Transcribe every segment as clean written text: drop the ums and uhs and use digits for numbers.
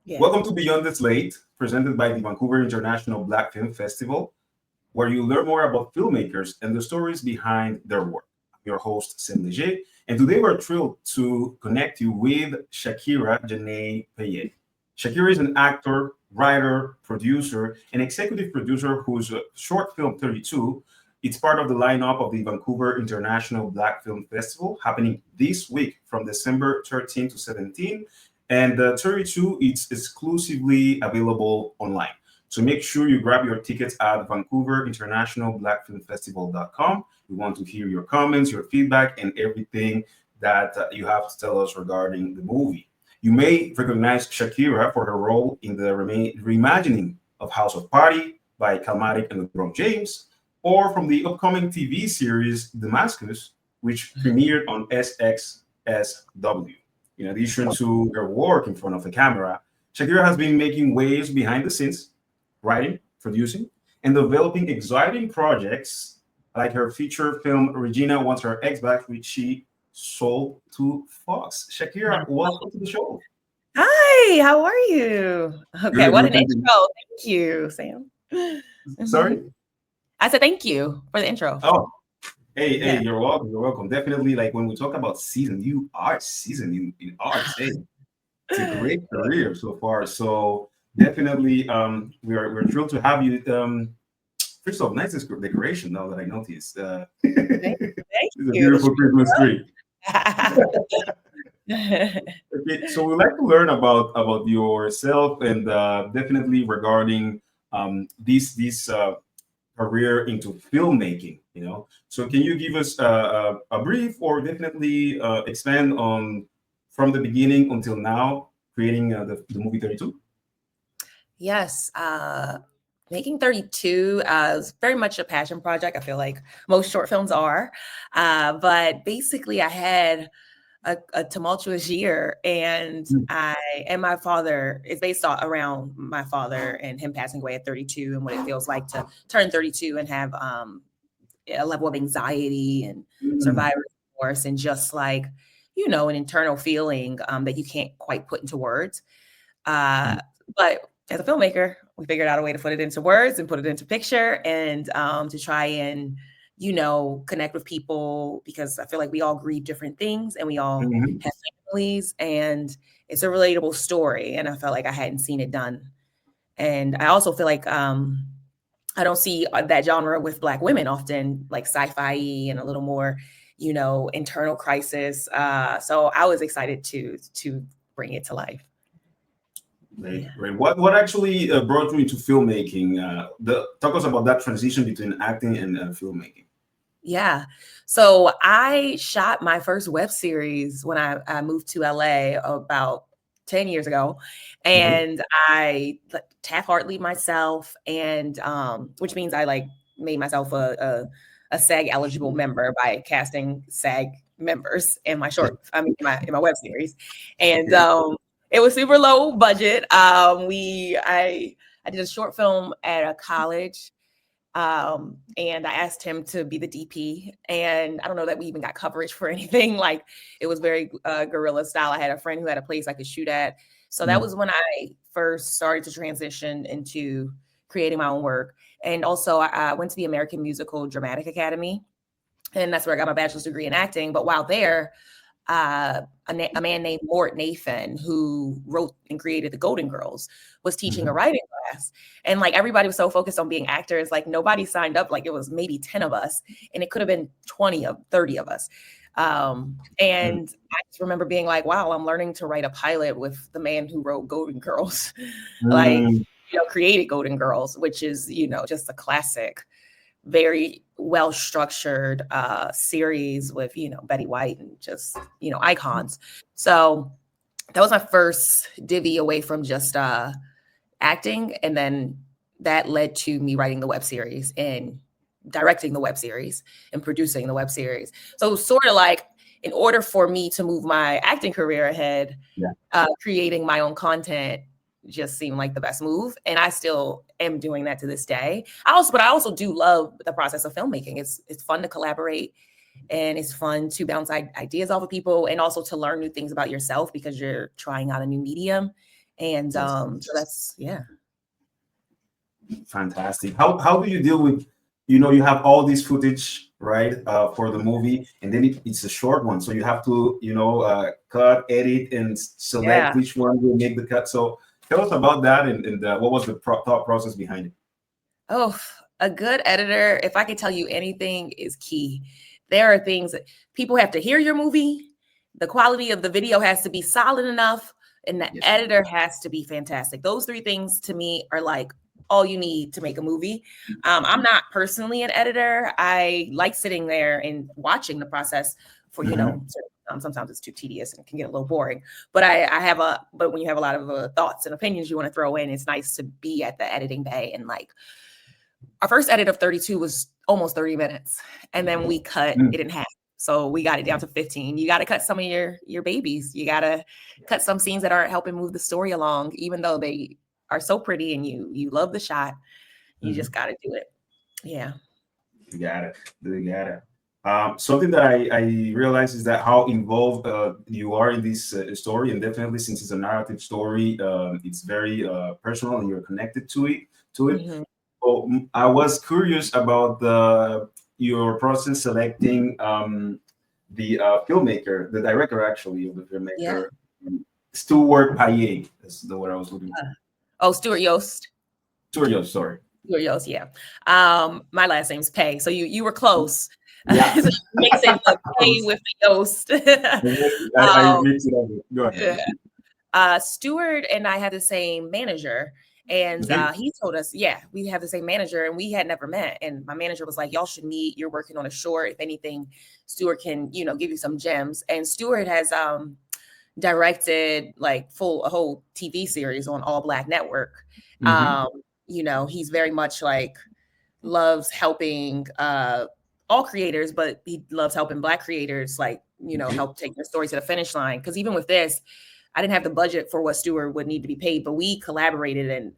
Yeah. Welcome to Beyond the Slate, presented by the Vancouver International Black Film Festival, where you learn more about filmmakers and the stories behind their work. I'm your host, Sam Leger, and today we're thrilled to connect you with Shakira Janae Paye. Shakira is an actor, writer, producer, and executive producer whose short film 32, it's part of the lineup of the Vancouver International Black Film Festival happening this week from December 13 to 17. And 32, it's exclusively available online. So make sure you grab your tickets at Vancouver International Black Film Festival.com. We want to hear your comments, your feedback, and everything that you have to tell us regarding the movie. You may recognize Shakira for her role in the reimagining of House of Party by Kalmatic and LeBron James, or from the upcoming TV series Damascus, which premiered on SXSW. In addition to her work in front of the camera, Shakira has been making waves behind the scenes, writing, producing, and developing exciting projects like her feature film Regina Wants Her Ex Back, which she sold to Fox. Shakira, welcome to the show. Hi, how are you? Okay, Good, what good, an thank intro. you. Thank you, Sam. Sorry? I said thank you for the intro. Oh, hey, Yeah. you're welcome. You're welcome. Definitely, like when we talk about season, you are seasoned in arts. Hey, it's a great career so far. So definitely, we're thrilled to have you. First off, nice decoration now that I noticed. Thank, thank It's a you. beautiful Christmas tree. Okay, so we'd like to learn about yourself and definitely regarding this career into filmmaking. So can you give us a brief or definitely expand on from the beginning until now creating the movie 32? Yes, making 32 is very much a passion project. I feel like most short films are. But basically, I had a tumultuous year, and Mm. my father is based around my father and him passing away at 32 and what it feels like to turn 32 and have a level of anxiety and Mm. survivor's remorse and just like, an internal feeling that you can't quite put into words. Uh, but as a filmmaker, we figured out a way to put it into words and put it into picture and to try and, connect with people because I feel like we all grieve different things and we all Mhm. have families and it's a relatable story. And I felt like I hadn't seen it done. And I also feel like I don't see that genre with Black women often, like sci-fi and a little more, internal crisis. So I was excited to bring it to life. Right, Yeah. right. What actually brought you into filmmaking? Talk us about that transition between acting and filmmaking. Yeah. So I shot my first web series when I moved to LA about 10 years ago. Mhm. And I half-heartedly myself and which means I like made myself a SAG eligible member by casting SAG members in my in my web series. And Okay. it was super low budget. I did a short film at a college and I asked him to be the DP. And I don't know that we even got coverage for anything. Like it was very guerrilla style. I had a friend who had a place I could shoot at. So that Mm. was when I first started to transition into creating my own work. And also, I went to the American Musical Dramatic Academy, and that's where I got my bachelor's degree in acting. But while there, a man named Mort Nathan, who wrote and created the Golden Girls, was teaching a Mhm. writing class. And like everybody was so focused on being actors, like nobody signed up. Like it was maybe 10 of us, and it could have been 20 of 30 of us. Mm. And I just remember being like, wow, I'm learning to write a pilot with the man who wrote Golden Girls, like, Mm. created Golden Girls, which is, just a classic very well structured series with Betty White and just icons. So that was my first divvy away from just acting, and then that led to me writing the web series and directing the web series and producing the web series. So it was sort of like in order for me to move my acting career ahead, Yeah. creating my own content just seemed like the best move, and I still am doing that to this day. But I also do love the process of filmmaking. It's fun to collaborate, and it's fun to bounce ideas off of people, and also to learn new things about yourself because you're trying out a new medium. And so that's, yeah. Fantastic. How do you deal with, you have all this footage, right, for the movie, and then it's a short one, so you have to, cut, edit, and select Yeah. which one will make the cut. So tell us about that, and what was the thought process behind it? Oh, a good editor, if I could tell you anything, is key. There are things that people have to hear your movie. The quality of the video has to be solid enough, and the Yes. editor has to be fantastic. Those three things to me are like all you need to make a movie. I'm not personally an editor. I like sitting there and watching the process for, sometimes it's too tedious and it can get a little boring. But but when you have a lot of thoughts and opinions you want to throw in, it's nice to be at the editing bay. And like our first edit of 32 was almost 30 minutes, and then we cut it in half. So we got it down to 15. You got to cut some of your babies. You got to cut some scenes that aren't helping move the story along, even though they are so pretty and you love the shot. You just got to do it. Yeah. You got it. You got it. Something that I realize is that how involved you are in this story, and definitely since it's a narrative story, it's very personal, and you're connected to it. Mm-hmm. So I was curious about your process selecting the filmmaker, the director actually of the filmmaker, Stuart Paye. That's the word I was looking for. Stuart Yost. Stuart Yost, sorry. Stuart Yost, yeah. My last name's Paye, so you were close. Yeah. Mixing the Paye with the Yost. I mixed it up. Go ahead. Stuart and I had the same manager. And he told us, we have the same manager, and we had never met. And my manager was like, y'all should meet. You're working on a short. If anything, Stuart can, give you some gems. And Stuart has directed like a whole TV series on All Black Network. He's very much like loves helping all creators, but he loves helping Black creators, like, help take their story to the finish line. Because even with this, I didn't have the budget for what Stuart would need to be paid, but we collaborated, and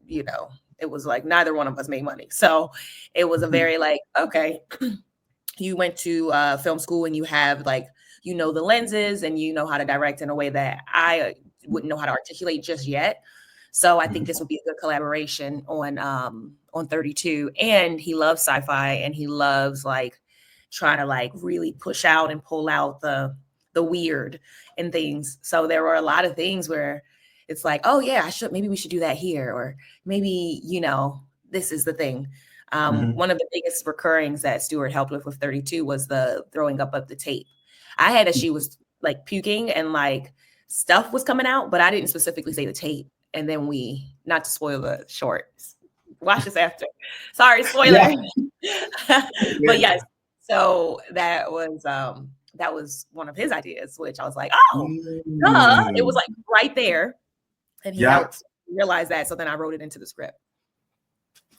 it was like neither one of us made money. So it was a very like, okay, you went to film school and you have like, the lenses and you know how to direct in a way that I wouldn't know how to articulate just yet. So I think this would be a good collaboration on 32. And he loves sci-fi, and he loves like trying to like really push out and pull out the weird and things. So there were a lot of things where it's like, oh yeah, maybe we should do that here, or maybe, this is the thing. One of the biggest recurrings that Stuart helped with 32 was the throwing up of the tape. I had she was like puking and like stuff was coming out, but I didn't specifically say the tape. And then not to spoil the short, watch this after. Sorry, spoiler. Yeah. But yes, so that was one of his ideas, which I was like, oh, duh. It was like right there. And he helped realize that. So then I wrote it into the script.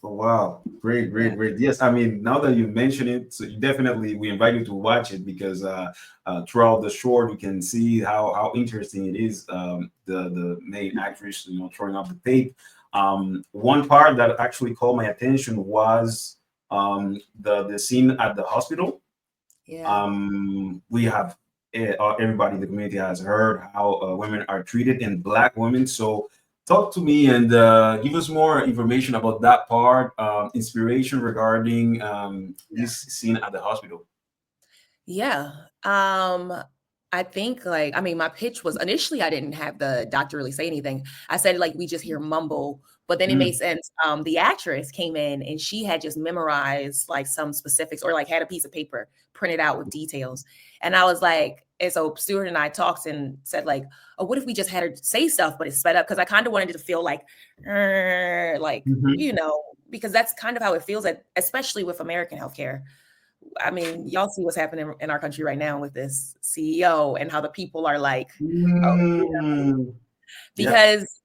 Oh, wow. Great. Yes. I mean, now that you mention it, so we invite you to watch it, because throughout the short, you can see how interesting it is. The main actress, throwing up the tape. One part that actually caught my attention was the scene at the hospital. Yeah. We have everybody in the community has heard how women are treated, and Black women. So talk to me and give us more information about that part, inspiration regarding this scene at the hospital. Yeah. I think my pitch was initially I didn't have the doctor really say anything. I said like we just hear mumble, but then it made sense. The actress came in and she had just memorized like some specifics, or like had a piece of paper printed out with details. And I was like, and so Stuart and I talked and said like, oh, what if we just had her say stuff, but it's sped up? Because I kind of wanted it to feel like, because that's kind of how it feels, especially with American healthcare. I mean, y'all see what's happening in our country right now with this CEO and how the people are like, because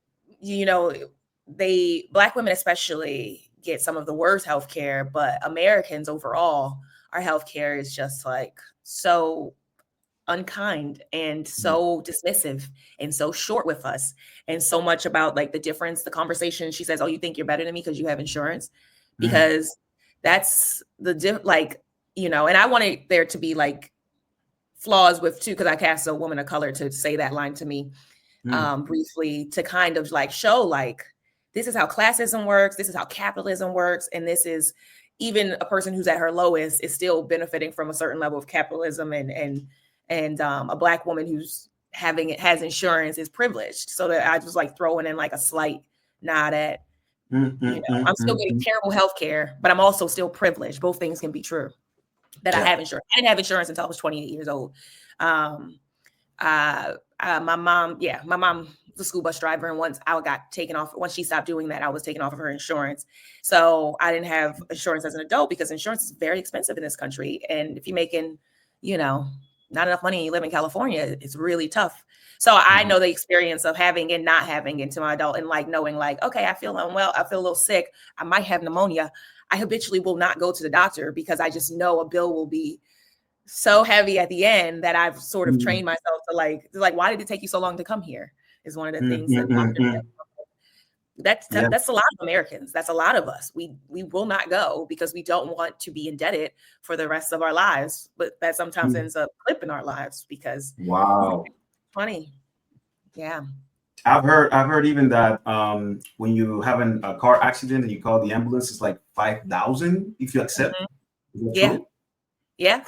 Black women especially get some of the worst healthcare, but Americans overall, our healthcare is just like so unkind and so dismissive and so short with us, and so much about like the difference, the conversation. She says, oh, you think you're better than me because you have insurance? Because that's and I wanted there to be like flaws with too, because I cast a woman of color to say that line to me. briefly to kind of like show like this is how classism works, this is how capitalism works, and this is even a person who's at her lowest is still benefiting from a certain level of capitalism, and a Black woman who's has insurance is privileged. So that I was like throwing in like a slight nod at, I'm still getting terrible health care, but I'm also still privileged. Both things can be true. That I have insurance. I didn't have insurance until I was 28 years old. My mom was a school bus driver, and once she stopped doing that, I was taken off of her insurance. So I didn't have insurance as an adult because insurance is very expensive in this country. And if you're making, not enough money and you live in California, it's really tough. So I know the experience of having and not having into my adult, and like knowing like, okay, I feel unwell, I feel a little sick, I might have pneumonia. I habitually will not go to the doctor because I just know a bill will be so heavy at the end that I've sort of trained myself to like, why did it take you so long to come here? Is one of the things that doctors that's a lot of Americans. That's a lot of us. We will not go because we don't want to be indebted for the rest of our lives. But that sometimes ends up clipping our lives because funny. Yeah. I've heard even that when you have a car accident and you call the ambulance, it's like 5,000 if you accept. True? Yeah.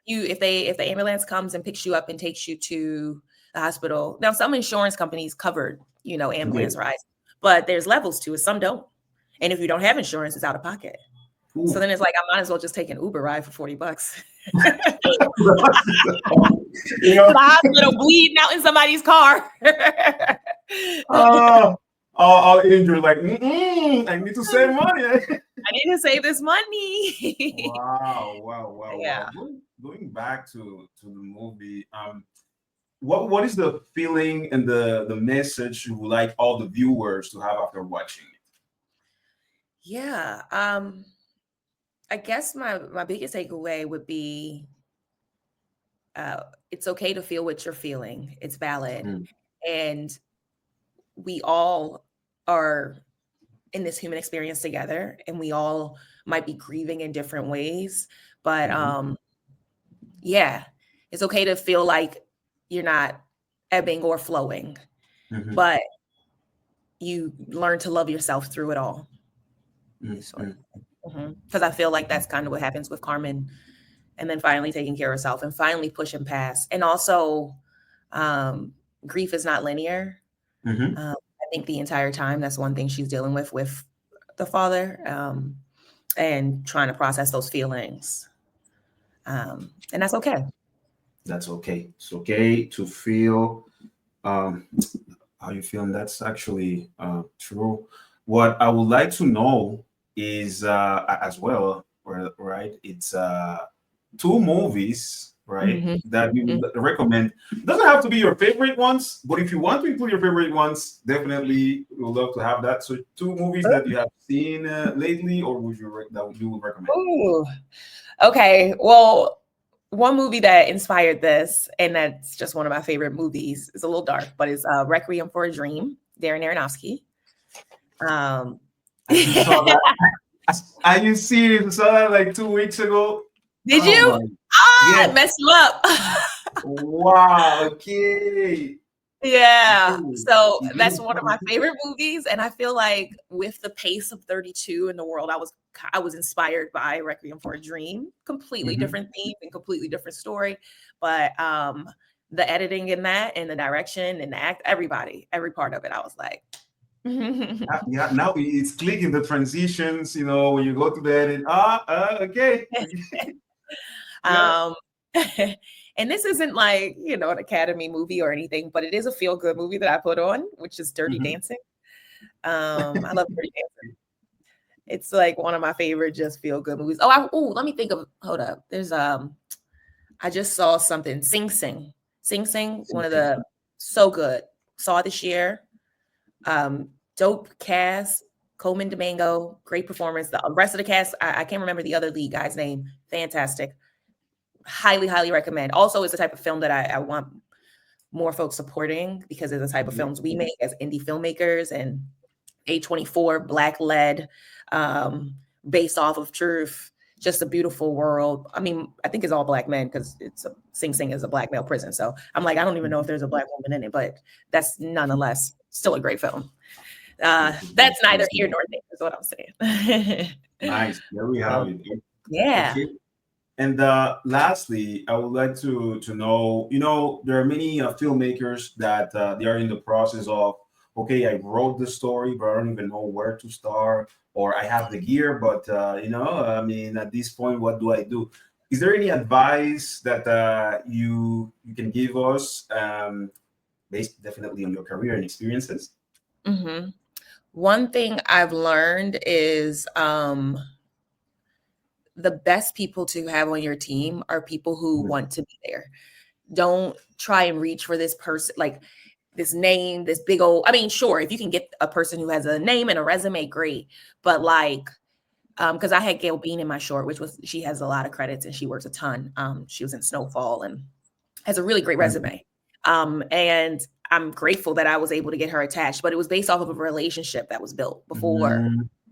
If the ambulance comes and picks you up and takes you to the hospital. Now, some insurance companies covered, ambulance rides, but there's levels to it. Some don't. And if you don't have insurance, it's out of pocket. Ooh. So then it's like, I might as well just take an Uber ride for $40. The hospital bleeding out in somebody's car. All injured, like, I need to save money. I need to save this money. Wow. Yeah. Going back to the movie, what is the feeling and the message you would like all the viewers to have after watching it? Yeah. I guess my biggest takeaway would be it's okay to feel what you're feeling. It's valid. And we all are in this human experience together, and we all might be grieving in different ways. But it's okay to feel like you're not ebbing or flowing, but you learn to love yourself through it all. Because I feel like that's kind of what happens with Carmen, and then finally taking care of herself and finally pushing past. And also, grief is not linear. I think the entire time, that's one thing she's dealing with the father, and trying to process those feelings. And that's okay. That's okay. It's okay to feel how you feel. And that's actually true. What I would like to know is as well, right? It's 2 movies, right, that you would recommend. It doesn't have to be your favorite ones, but if you want to include your favorite ones, definitely we would love to have that. So 2 movies that you have seen lately, or would you recommend? Ooh. Okay, well, one movie that inspired this, and that's just one of my favorite movies, it's a little dark, but it's Requiem for a Dream, Darren Aronofsky. Are you serious? I saw that like 2 weeks ago. Did you? It messed you up. Wow. Okay. Yeah. So that's one of my favorite movies. And I feel like with the pace of 32 in the world, I was inspired by Requiem for a Dream. Completely different theme and completely different story. But the editing in that and the direction and the act, every part of it, I was like, yeah, now it's clicking the transitions, when you go to the edit. Okay. And this isn't like, an Academy movie or anything, but it is a feel-good movie that I put on, which is Dirty Dancing. I love Dirty Dancing. It's like one of my favorite just feel-good movies. Let me think of, hold up. There's I just saw something, Sing Sing, one of the, so good. Saw it this year. Dope cast, Coleman Domingo, great performance. The rest of the cast, I can't remember the other lead guy's name. Fantastic. Highly, highly recommend. Also, it's the type of film that I want more folks supporting because it's the type of films we make as indie filmmakers, and A24, Black led, based off of truth. just a beautiful world. I mean, I think it's all Black men because Sing Sing is a Black male prison. So I'm like, I don't even know if there's a Black woman in it, but that's nonetheless still a great film. That's neither here nor there, is what I'm saying. Nice. There we have it. Yeah. Okay. And lastly, I would like to know, there are many filmmakers that they are in the process of, okay, I wrote the story, but I don't even know where to start, or I have the gear, but I mean, at this point, what do I do? Is there any advice that you can give us, based definitely on your career and experiences? Mm-hmm. One thing I've learned is the best people to have on your team are people who want to be there. Don't try and reach for this person, like this name, this big old, I mean, sure, if you can get a person who has a name and a resume, great. But like, because I had Gail Bean in my short, she has a lot of credits and she works a ton. She was in Snowfall and has a really great resume. And I'm grateful that I was able to get her attached, but it was based off of a relationship that was built before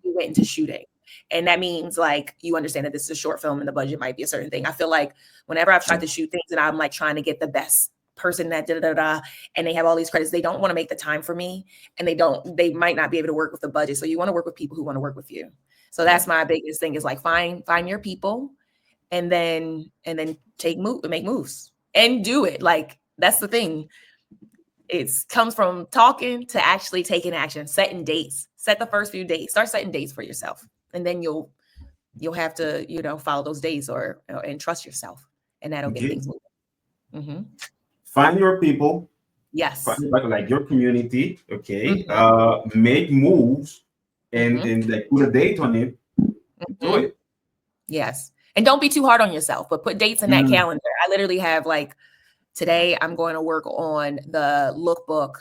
we went into shooting. And that means like, you understand that this is a short film and the budget might be a certain thing. I feel like whenever I've tried to shoot things and I'm like trying to get the best person that and they have all these credits, they don't want to make the time for me, and they might not be able to work with the budget. So you want to work with people who want to work with you. So that's my biggest thing, is like find your people and then make moves and do it. Like, that's the thing. It comes from talking to actually taking action, setting dates. Set the first few dates. Start setting dates for yourself, and then you'll have to follow those dates and trust yourself, and that'll get things moving. Mm-hmm. Find your people. Yes. Like your community. Okay. Make moves and like put a date on it. Do it. Yes. And don't be too hard on yourself, but put dates in that calendar. I literally have like, today I'm going to work on the lookbook,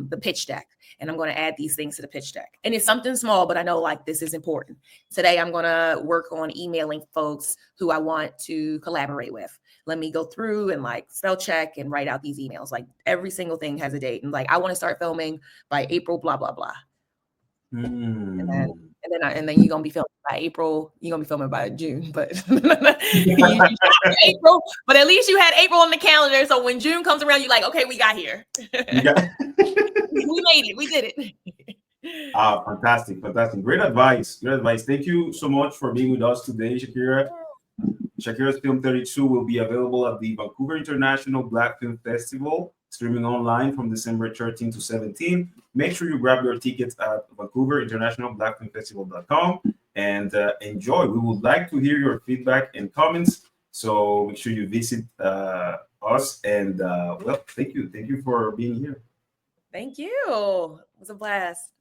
the pitch deck, and I'm going to add these things to the pitch deck. And it's something small, but I know like this is important. Today I'm going to work on emailing folks who I want to collaborate with. Let me go through and like spell check and write out these emails. Like every single thing has a date, and like I want to start filming by April, blah, blah, blah. And then you're gonna be filming by April. You're gonna be filming by June, but April. But at least you had April on the calendar, so when June comes around, you're like, okay, we got here. We made it. We did it. Fantastic. Great advice. Thank you so much for being with us today, Shakira. Shakira's Film 32 will be available at the Vancouver International Black Film Festival, streaming online from December 13 to 17. Make sure you grab your tickets at VancouverInternationalBlackFilmFestival.com and enjoy. We would like to hear your feedback and comments, so make sure you visit us. And well, thank you for being here. Thank you. It was a blast.